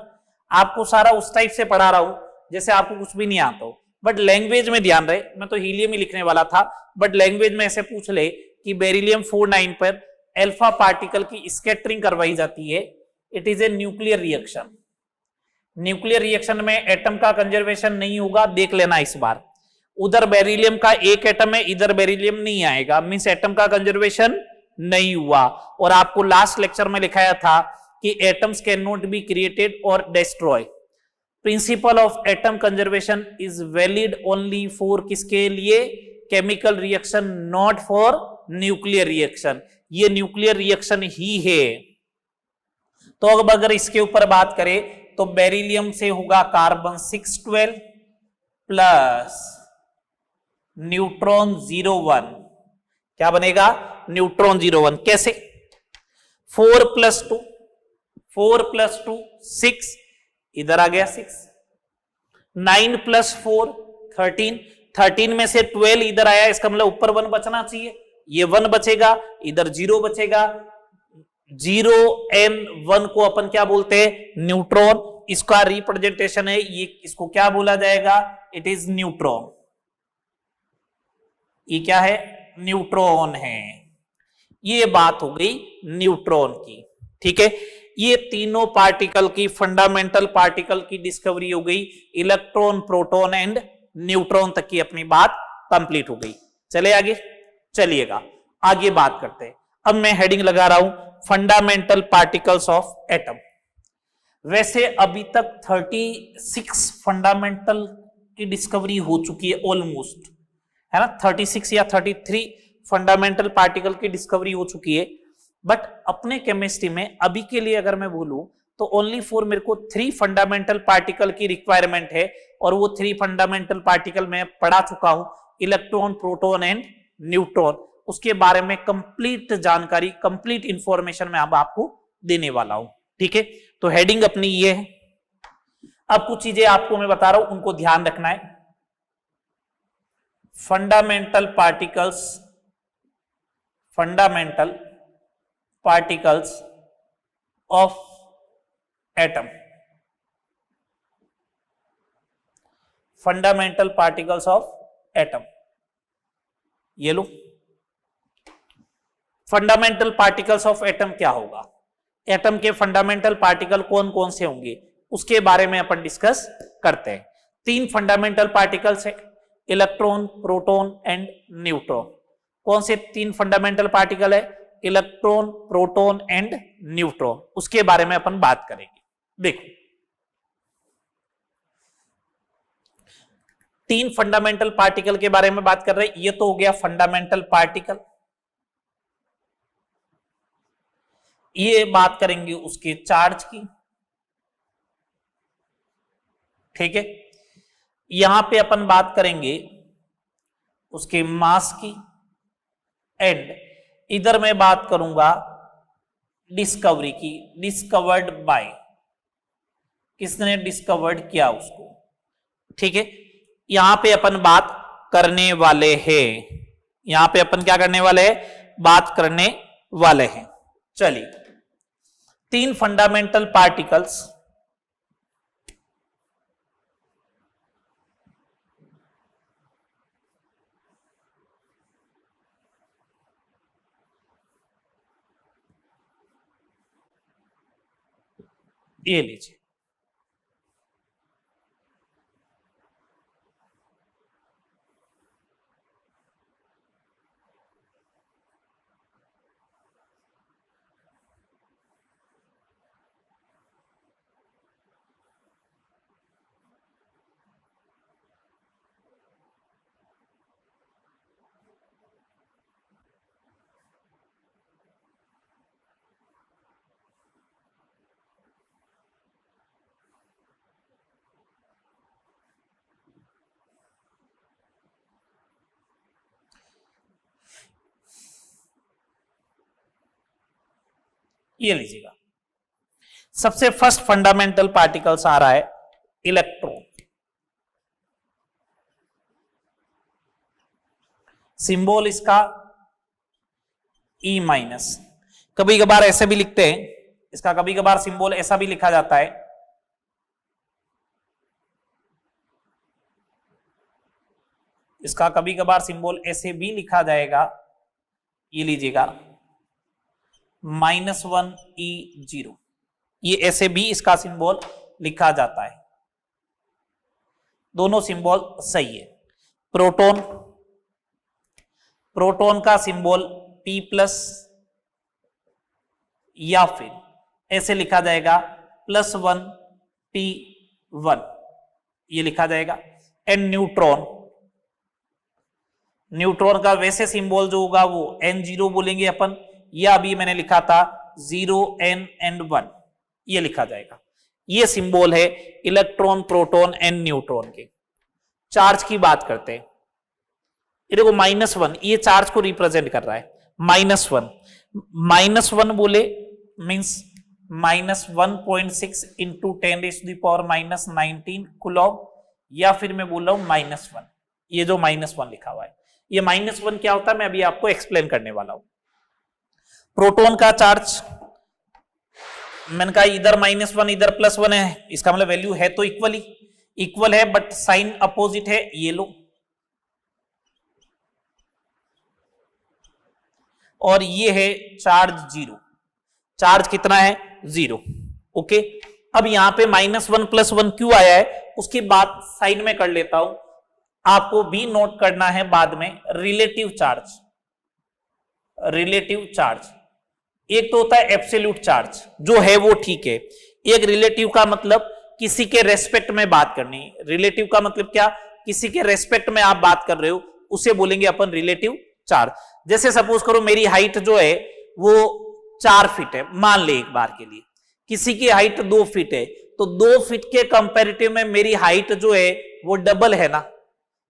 आपको सारा उस टाइप से पढ़ा रहा हूं जैसे आपको कुछ भी नहीं आता हो, बट लैंग्वेज में ध्यान रहे। मैं तो हीलियम ही लिखने वाला था, बट लैंग्वेज में ऐसे पूछ ले कि बेरिलियम 49 पर अल्फा पार्टिकल की स्कैटरिंग करवाई जाती है, it is a nuclear reaction. Nuclear reaction में एटम का कंजर्वेशन नहीं होगा, देख लेना इस बार। उधर बेरिलियम का एक एटम है, इधर बेरिलियम नहीं आएगा, मींस एटम का कंजर्वेशन नहीं हुआ। और आपको लास्ट लेक्चर में लिखाया था कि atoms can not be created और destroy. Principle of atom conservation is valid only for किसके लिए? Chemical reaction, not for nuclear reaction. ये न्यूक्लियर रिएक्शन ही है। तो अब अगर इसके ऊपर बात करें तो बेरिलियम से होगा कार्बन 612 प्लस न्यूट्रॉन 01। क्या बनेगा? न्यूट्रॉन 01। कैसे? 4 प्लस 2, 4 प्लस 2 6, इधर आ गया 6। 9 प्लस 4 13, 13 में से 12 इधर आया, इसका मतलब ऊपर 1 बचना चाहिए, ये 1 बचेगा, इधर 0 बचेगा। 0 एन 1 को अपन क्या बोलते हैं? न्यूट्रॉन। इसका रिप्रेजेंटेशन है ये, इसको क्या बोला जाएगा? It is neutron. ये क्या है? न्यूट्रॉन है। ये बात हो गई न्यूट्रॉन की, ठीक है। ये तीनों पार्टिकल की, फंडामेंटल पार्टिकल की डिस्कवरी हो गई। इलेक्ट्रॉन, प्रोटॉन एंड न्यूट्रॉन तक की अपनी बात कंप्लीट हो गई। चले आगे, चलिएगा आगे बात करते हैं। अब मैं हेडिंग लगा रहा हूं फंडामेंटल पार्टिकल्स ऑफ एटम। वैसे अभी तक 36 फंडामेंटल की डिस्कवरी हो चुकी है ऑलमोस्ट, है ना। 36 या 33 फंडामेंटल पार्टिकल की डिस्कवरी हो चुकी है। बट अपने केमिस्ट्री में अभी के लिए अगर मैं बोलूं तो ओनली फॉर मेरे को 3 फंडामेंटल पार्टिकल की रिक्वायरमेंट है, और वो 3 फंडामेंटल पार्टिकल मैं पढ़ा चुका हूं, इलेक्ट्रॉन, प्रोटॉन एंड न्यूट्रॉन। उसके बारे में कंप्लीट जानकारी, कंप्लीट इंफॉर्मेशन मैं अब आपको देने वाला हूं, ठीक है। तो हेडिंग अपनी ये है। अब कुछ चीजें आपको मैं बता रहा हूं, उनको ध्यान रखना है। Fundamental particles, fundamental particles of atom, fundamental particles of atom. ये लो, फंडामेंटल पार्टिकल्स ऑफ एटम क्या होगा? एटम के फंडामेंटल पार्टिकल कौन कौन से होंगे उसके बारे में अपन डिस्कस करते हैं। 3 फंडामेंटल पार्टिकल्स है, इलेक्ट्रॉन, प्रोटॉन एंड न्यूट्रॉन। कौन से 3 फंडामेंटल पार्टिकल है? Electron, proton and neutron. उसके बारे में अपन बात करेंगे। देखो, 3 फंडामेंटल पार्टिकल के बारे में बात कर रहे हैं। ये तो हो गया फंडामेंटल पार्टिकल। ये बात करेंगे उसके चार्ज की, ठीक है। यहां पे अपन बात करेंगे उसके मास की, एंड इधर मैं बात करूंगा डिस्कवरी की, डिस्कवर्ड बाय, किसने डिस्कवर्ड किया उसको, ठीक है। यहां पे अपन बात करने वाले हैं, यहां पे अपन क्या करने वाले हैं? बात करने वाले हैं। चलिए, 3 फंडामेंटल पार्टिकल्स, ये लीजिए। ये लीजिएगा, सबसे फर्स्ट फंडामेंटल पार्टिकल्स आ रहा है इलेक्ट्रॉन, सिंबल इसका E माइनस, कभी कभार ऐसे भी लिखते हैं, इसका कभी कभार सिंबल ऐसा भी लिखा जाता है, इसका कभी कभार सिंबल ऐसे भी लिखा जाएगा, ये लीजिएगा -1E0, ये ऐसे भी इसका सिंबल लिखा जाता है, दोनों सिंबल सही है। प्रोटॉन, प्रोटॉन का सिंबल P+ या फिर ऐसे लिखा जाएगा +1P1, ये लिखा जाएगा। एंड न्यूट्रॉन, न्यूट्रॉन का वैसे सिंबल जो होगा वो N0 बोलेंगे अपन, या अभी मैंने लिखा था 0N and 1, ये लिखा जाएगा। ये सिंबल है इलेक्ट्रॉन, प्रोटॉन एंड न्यूट्रॉन के। चार्ज की बात करते हैं, ये देखो -1, ये चार्ज को रिप्रेजेंट कर रहा है, -1 बोले मींस -1.6 इंटू 10⁻⁻19 कूलम, या फिर मैं बोल रहा हूं -1, ये जो -1 लिखा हुआ है, ये -1 क्या होता है मैं अभी आपको एक्सप्लेन करने वाला हूं। प्रोटॉन का चार्ज मैंने कहा इधर -1 इधर +1 है, इसका मतलब वैल्यू है तो इक्वल है, बट साइन अपोजिट है, ये लो, और ये है चार्ज 0, चार्ज कितना है 0। ओके, अब यहां पे -1 +1 क्यों आया है उसकी बात साइड में कर लेता हूं, आपको भी नोट करना है बाद में। रिलेटिव चार्ज, रिलेटिव चार्ज एक तो होता है एब्सोल्यूट चार्ज, जो है वो ठीक है, एक रिलेटिव का मतलब किसी के रेस्पेक्ट में बात करनी, रिलेटिव का मतलब क्या, किसी के रेस्पेक्ट में आप बात कर रहे हो, उसे बोलेंगे अपन रिलेटिव चार्ज। जैसे सपोज करो मेरी हाइट जो है वो 4 फीट है, मान ले एक बार के लिए, किसी की हाइट 2 फीट है, तो 2 फीट के कंपैरेटिव में मेरी हाइट जो है वो डबल है ना,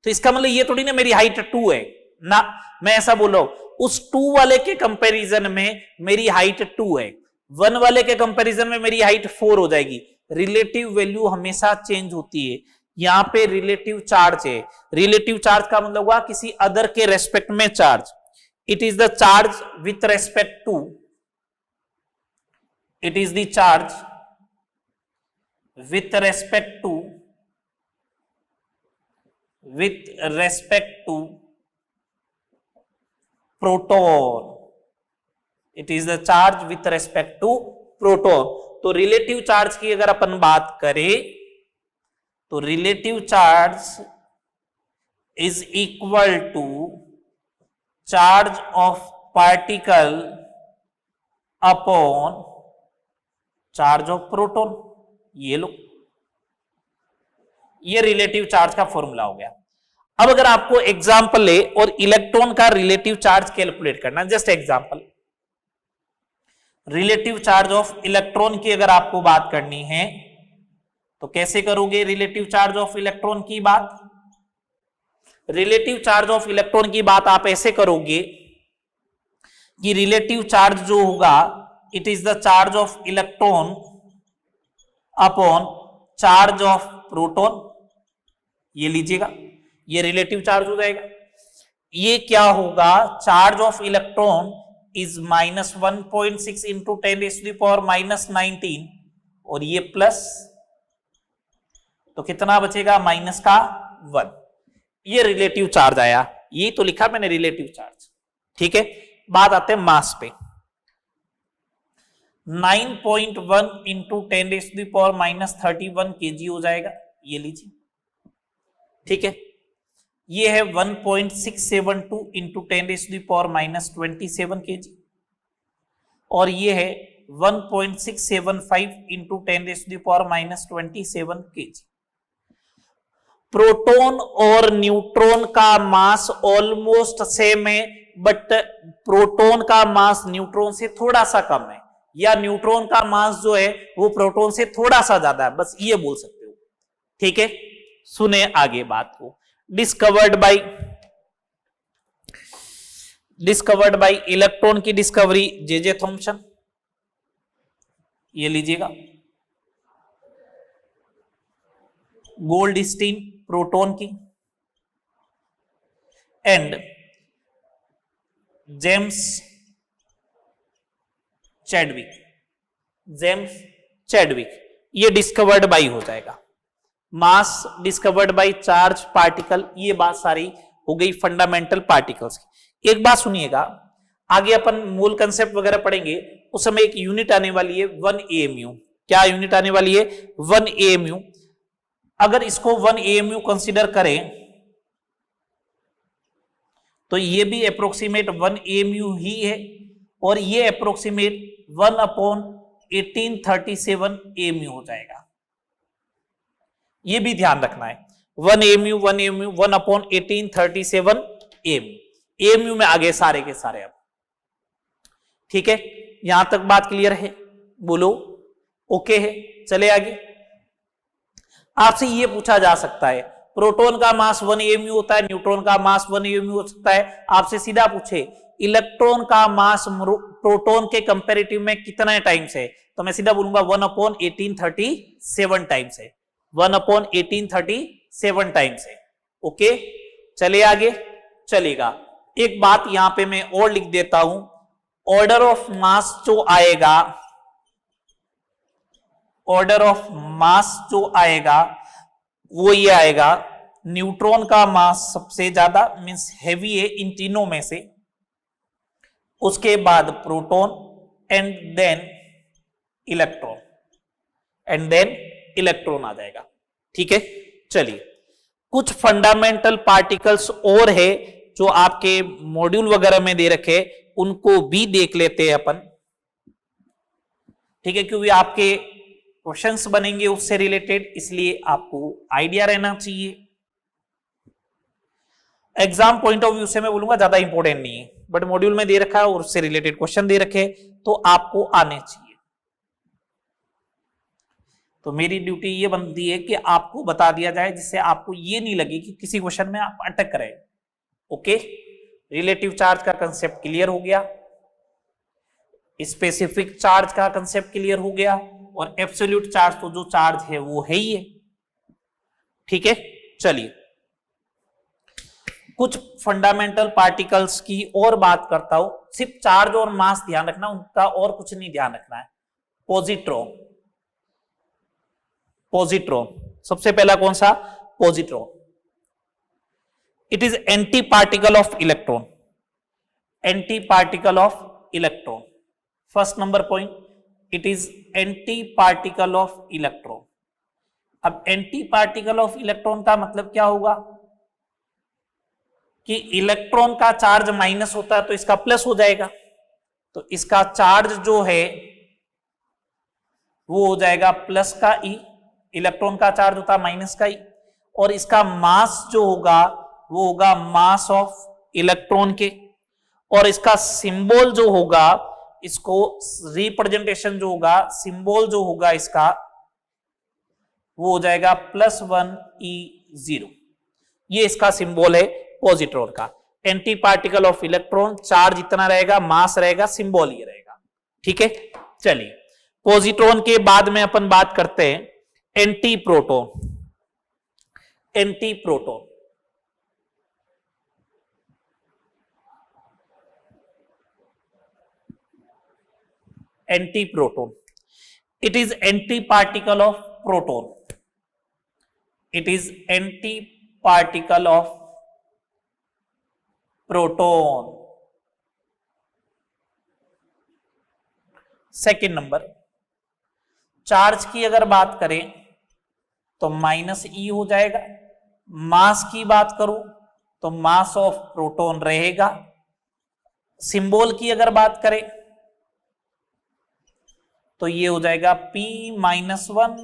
तो इसका मतलब ये थोड़ी ना मेरी हाइट 2 है ना, मैं ऐसा बोल रहा हूं उस 2 वाले के कंपैरिजन में मेरी हाइट 2 है, 1 वाले के कंपैरिजन में मेरी हाइट 4 हो जाएगी। रिलेटिव वैल्यू हमेशा चेंज होती है, यहां पे रिलेटिव चार्ज है, रिलेटिव चार्ज का मतलब हुआ किसी अदर के रेस्पेक्ट में charge, it is the charge with respect to, it is the charge with respect to proton, it is the charge with respect to proton. तो रिलेटिव चार्ज की अगर अपन बात करें तो relative charge is equal to charge of particle upon charge of proton, ये लो, ये रिलेटिव चार्ज का फॉर्मूला हो गया। अब अगर आपको एग्जांपल ले और इलेक्ट्रॉन का रिलेटिव चार्ज कैलकुलेट करना, just example, relative charge of electron की अगर आपको बात करनी है तो कैसे करोगे रिलेटिव चार्ज ऑफ इलेक्ट्रॉन की बात? रिलेटिव चार्ज ऑफ इलेक्ट्रॉन की बात आप ऐसे करोगे कि रिलेटिव चार्ज जो होगा it is the charge of electron upon charge of proton, ये लीजिएगा, ये रिलेटिव चार्ज हो जाएगा। ये क्या होगा, charge of electron is -1.6 into 10⁻⁻19 और ये प्लस, तो कितना बचेगा माइनस का 1, ये रिलेटिव चार्ज आया, ये तो लिखा मैंने रिलेटिव चार्ज। ठीक है, बात आते हैं मास पे, 9.1 इंटू 10⁻31 kg हो जाएगा, ये लीजिए। ठीक है, ये है 1.672 इंटू 10⁻27 kg और ये है 1.675 इंटू 10⁻27 kg। प्रोटॉन और न्यूट्रॉन का मास ऑलमोस्ट सेम है, बट प्रोटॉन का मास न्यूट्रॉन से थोड़ा सा कम है, या न्यूट्रॉन का मास जो है वो प्रोटॉन से थोड़ा सा ज्यादा है, बस ये बोल सकते हो। ठीक है, सुने आगे बात को। डिस्कवर्ड बाय इलेक्ट्रॉन की डिस्कवरी जे थॉम्सन, ये लीजिएगा, गोल्डस्टीन प्रोटॉन की एंड जेम्स चैडविक, ये डिस्कवर्ड बाई हो जाएगा। मास डिस्कवर्ड बाई चार्ज पार्टिकल, ये बात सारी हो गई फंडामेंटल पार्टिकल्स की। एक बात सुनिएगा, आगे अपन मूल कंसेप्ट वगैरह पढ़ेंगे, उस समय एक यूनिट आने वाली है 1 AMU। क्या यूनिट आने वाली है? 1 AMU। अगर इसको 1 AMU कंसीडर करें तो ये भी अप्रोक्सीमेट 1 AMU ही है, और ये अप्रोक्सीमेट 1/1837 AMU हो जाएगा। ये भी ध्यान रखना है, 1 AMU 1/1837 AMU में आगे सारे के सारे। अब ठीक है, यहां तक बात क्लियर है? बोलो ओके है। चले आगे। आपसे ये पूछा जा सकता है, प्रोटॉन का मास 1 AMU होता है, न्यूट्रॉन का मास 1 AMU हो सकता है। आपसे सीधा पूछे इलेक्ट्रॉन का मास प्रोटॉन के कंपैरेटिव में कितना टाइम्स है, तो मैं सीधा बोलूंगा 1/1837 टाइम्स है, 1/1837 टाइम्स है। ओके, चले आगे। चलेगा। एक बात यहां पे मैं और लिख देता हूं, ऑर्डर ऑफ मास जो आएगा, ऑर्डर ऑफ मास जो आएगा वो ये आएगा, न्यूट्रॉन का मास सबसे ज्यादा मींस हैवी है इन तीनों में से, उसके बाद प्रोटॉन एंड देन इलेक्ट्रॉन, आ जाएगा। ठीक है, चलिए कुछ फंडामेंटल पार्टिकल्स और है जो आपके मॉड्यूल वगैरह में दे रखे, उनको भी देख लेते हैं अपन। ठीक है, क्योंकि आपके क्वेश्चंस बनेंगे उससे रिलेटेड, इसलिए आपको आइडिया रहना चाहिए। एग्जाम पॉइंट ऑफ व्यू से मैं बोलूंगा ज्यादा इंपॉर्टेंट नहीं है, बट मॉड्यूल में दे रखा है और उससे रिलेटेड क्वेश्चन दे रखे तो आपको आने चाहिए। तो मेरी ड्यूटी ये बनती है कि आपको बता दिया जाए, जिससे आपको ये नहीं लगे कि किसी क्वेश्चन में आप अटक रहे। ओके, रिलेटिव चार्ज का कंसेप्ट क्लियर हो गया, स्पेसिफिक चार्ज का कंसेप्ट क्लियर हो गया, और एब्सोल्यूट चार्ज तो जो चार्ज है वो है ही है। ठीक है, चलिए कुछ फंडामेंटल पार्टिकल्स की और बात करता हूं। सिर्फ चार्ज और मास ध्यान रखना, उनका और कुछ नहीं ध्यान रखना है। पॉजिट्रॉन सबसे पहला कौन सा? Positron. It is anti particle of electron, anti particle of electron. First number point, it is anti particle of electron. अब एंटी पार्टिकल ऑफ इलेक्ट्रॉन का मतलब क्या होगा कि इलेक्ट्रॉन का चार्ज माइनस होता है तो इसका प्लस हो जाएगा, तो इसका चार्ज जो है वो हो जाएगा प्लस का ई, इलेक्ट्रॉन का चार्ज होता है माइनस का ई, और इसका मास जो होगा वो होगा मास ऑफ इलेक्ट्रॉन के, और इसका सिंबल जो होगा, इसको रिप्रेजेंटेशन जो होगा, सिंबल जो होगा इसका वो हो जाएगा +1E0। ये इसका सिंबल है पॉजिट्रॉन का। Anti particle of electron, charge इतना रहेगा, मास रहेगा, सिंबल ये रहेगा। ठीक है, चलिए पॉजिट्रॉन के बाद में अपन बात करते हैं anti proton. Anti proton it is anti-particle of proton, it is anti-particle of proton। Second number, charge की अगर बात करें तो -E हो जाएगा। मास की बात करूं तो मास ऑफ प्रोटॉन रहेगा। सिंबल की अगर बात करें तो ये हो जाएगा P-1 + 1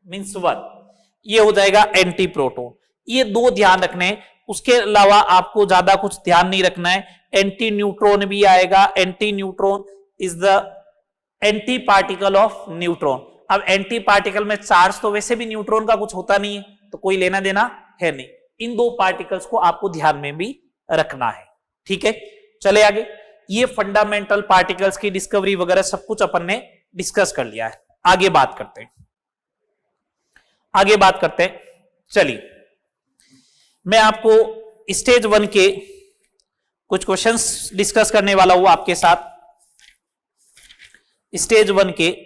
मीन्स 1। ये हो जाएगा एंटी प्रोटॉन। ये दो ध्यान रखने, उसके अलावा आपको ज्यादा कुछ ध्यान नहीं रखना है। एंटी न्यूट्रॉन भी आएगा। Anti neutron is the anti particle of neutron. अब एंटी पार्टिकल में चार्ज तो वैसे भी न्यूट्रॉन का कुछ होता नहीं है, तो कोई लेना देना है नहीं। इन दो पार्टिकल्स को आपको ध्यान में भी रखना है। ठीक है, चले आगे। ये फंडामेंटल पार्टिकल्स की डिस्कवरी वगैरह सब कुछ अपन ने डिस्कस कर लिया है। आगे बात करते हैं। चलिए मैं आपको स्टेज 1 के कुछ क्वेश्चंस डिस्कस करने वाला हूं आपके साथ। स्टेज 1 के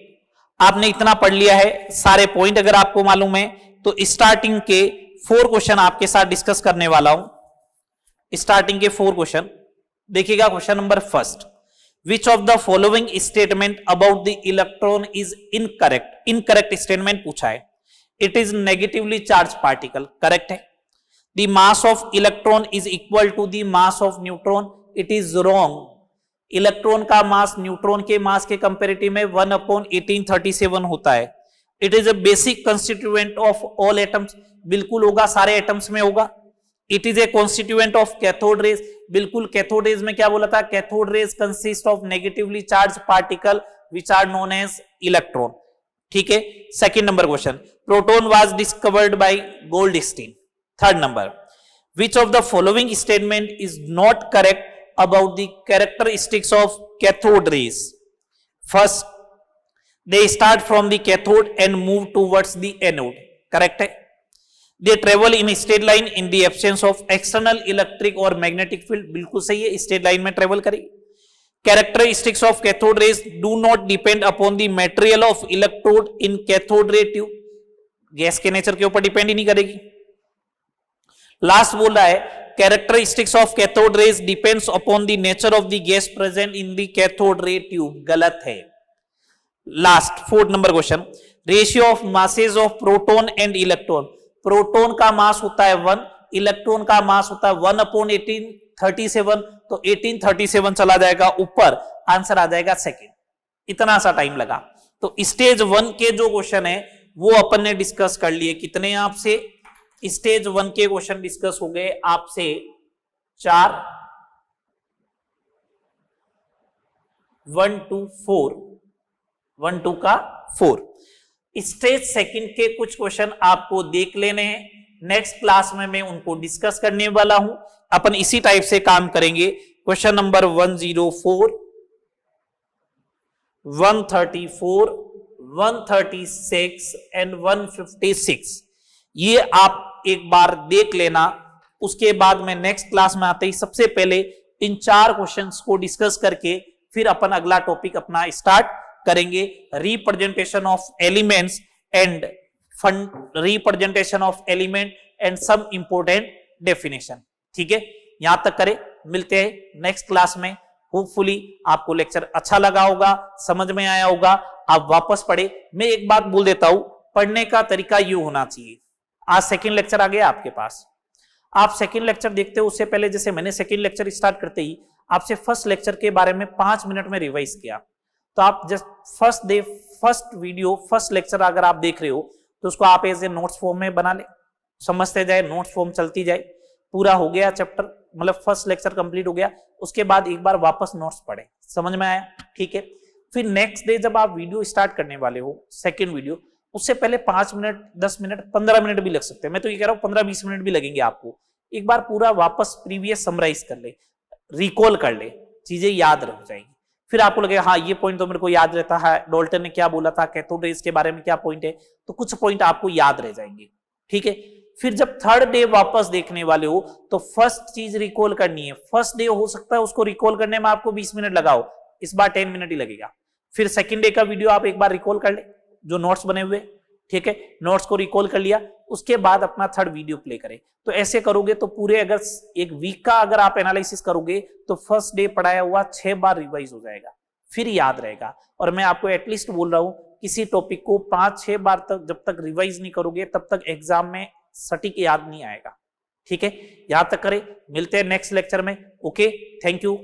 आपने इतना पढ़ लिया है, सारे पॉइंट अगर आपको मालूम है तो स्टार्टिंग के 4 क्वेश्चन आपके साथ डिस्कस करने वाला हूं। स्टार्टिंग के 4 क्वेश्चन देखिएगा। Question number first, which of the following statement about the electron is incorrect. Incorrect statement पूछा है। It is negatively charge particle, correct है। The mass of electron is equal to the mass of neutron, it is wrong. Electron का mass neutron के मास के comparative में 1/1837 होता है। It is a basic constituent of all atoms, बिल्कुल होगा, सारे एटम्स में होगा। It is a constituent of cathode rays, बिल्कुल कैथोड रेज में क्या बोला था, cathode rays consist of negatively charge particle which are known as electron, ठीक है। Second number question, proton was discovered by Goldstein. Third number, which of the following statement is not correct about the characteristics of cathode rays. First, they start from the cathode and move towards the anode, correct है। They travel in a straight line in the absence of external electric or magnetic field, बिल्कुल सही है, straight line में travel करेगी। Characteristics of cathode rays do not depend upon the material of electrode in cathode ray tube, gas के nature के ऊपर depend ही नहीं करेगी। लास्ट बोल रहा है characteristics of cathode rays depends upon the nature of the gas present in the cathode ray tube, गलत है। Last fourth number question, ratio of masses of proton and electron. Proton का मास होता है 1, इलेक्ट्रॉन का मास होता है 1/1837, तो 1837 चला जाएगा ऊपर, आंसर आ जाएगा सेकंड। इतना सा टाइम लगा। तो स्टेज 1 के जो क्वेश्चन है वो अपन ने डिस्कस कर लिए। कितने आपसे स्टेज 1 के क्वेश्चन डिस्कस हो गए आपसे 4, 1 to 4, 1 2 का 4। स्टेज सेकंड के कुछ क्वेश्चन आपको देख लेने हैं, नेक्स्ट क्लास में मैं उनको डिस्कस करने वाला हूं। अपन इसी टाइप से काम करेंगे। क्वेश्चन नंबर 104, 134, 136 एंड 156, ये आप एक बार देख लेना। उसके बाद में नेक्स्ट क्लास में आते ही सबसे पहले इन 4 क्वेश्चंस को डिस्कस करके फिर अपन अगला टॉपिक अपना स्टार्ट करेंगे, representation of elements and representation of element and some important definition, ठीक है। यहां तक करें, मिलते हैं नेक्स्ट क्लास में। होपफुली आपको लेक्चर अच्छा लगा होगा, समझ में आया होगा, आप वापस पढ़े। मैं एक बात बोल देता हूं, पढ़ने का तरीका यूं होना चाहिए। आज सेकंड लेक्चर आ गया आपके पास, आप सेकंड लेक्चर देखते हो उससे पहले, जैसे मैंने सेकंड लेक्चर स्टार्ट करते ही आपसे फर्स्ट लेक्चर के बारे में 5 मिनट में रिवाइज किया। तो आप just first video, first lecture अगर आप देख रहे हो तो उसको आप एज ए नोट्स फॉर्म में बना ले, समझते जाए, नोट्स फॉर्म चलती जाए। पूरा हो गया चैप्टर, मतलब फर्स्ट लेक्चर कंप्लीट हो गया, उसके बाद एक बार वापस नोट्स पढ़े, समझ में आया, ठीक है। फिर नेक्स्ट डे जब आप वीडियो स्टार्ट करने वाले हो, सेकेंड वीडियो, उससे पहले 5 मिनट, 10 मिनट, 15 मिनट भी लग सकते हैं। मैं तो ये कह रहा हूं 15-20 मिनट भी लगेंगे आपको। एक बार पूरा वापस प्रीवियस समराइज कर ले, रिकॉल कर ले, चीजें याद रह जाएंगी। फिर आपको लगेगा हाँ ये पॉइंट तो मेरे को याद रहता है, डाल्टन ने क्या बोला था, कैथोड रेज के बारे में क्या पॉइंट है, तो कुछ पॉइंट आपको याद रह जाएंगे, ठीक है। फिर जब थर्ड डे वापस देखने वाले हो तो फर्स्ट चीज रिकॉल करनी है। फर्स्ट डे हो सकता है उसको रिकॉल करने में आपको 20 मिनट लगाओ, इस बार 10 मिनट ही लगेगा। फिर सेकंड डे का वीडियो आप एक बार रिकॉल कर ले, जो नोट्स बने हुए, ठीक है, नोट्स को रिकॉल कर लिया, उसके बाद अपना थर्ड वीडियो प्ले करें। तो ऐसे करोगे तो पूरे अगर एक वीक का अगर आप एनालिसिस करोगे तो फर्स्ट डे पढ़ाया हुआ 6 बार रिवाइज हो जाएगा, फिर याद रहेगा। और मैं आपको एटलीस्ट बोल रहा हूं, किसी टॉपिक को 5-6 बार तक जब तक रिवाइज नहीं करोगे तब तक एग्जाम में सटीक याद नहीं आएगा, ठीक है। यहां तक करें, मिलते हैं नेक्स्ट लेक्चर में। Okay, thank you.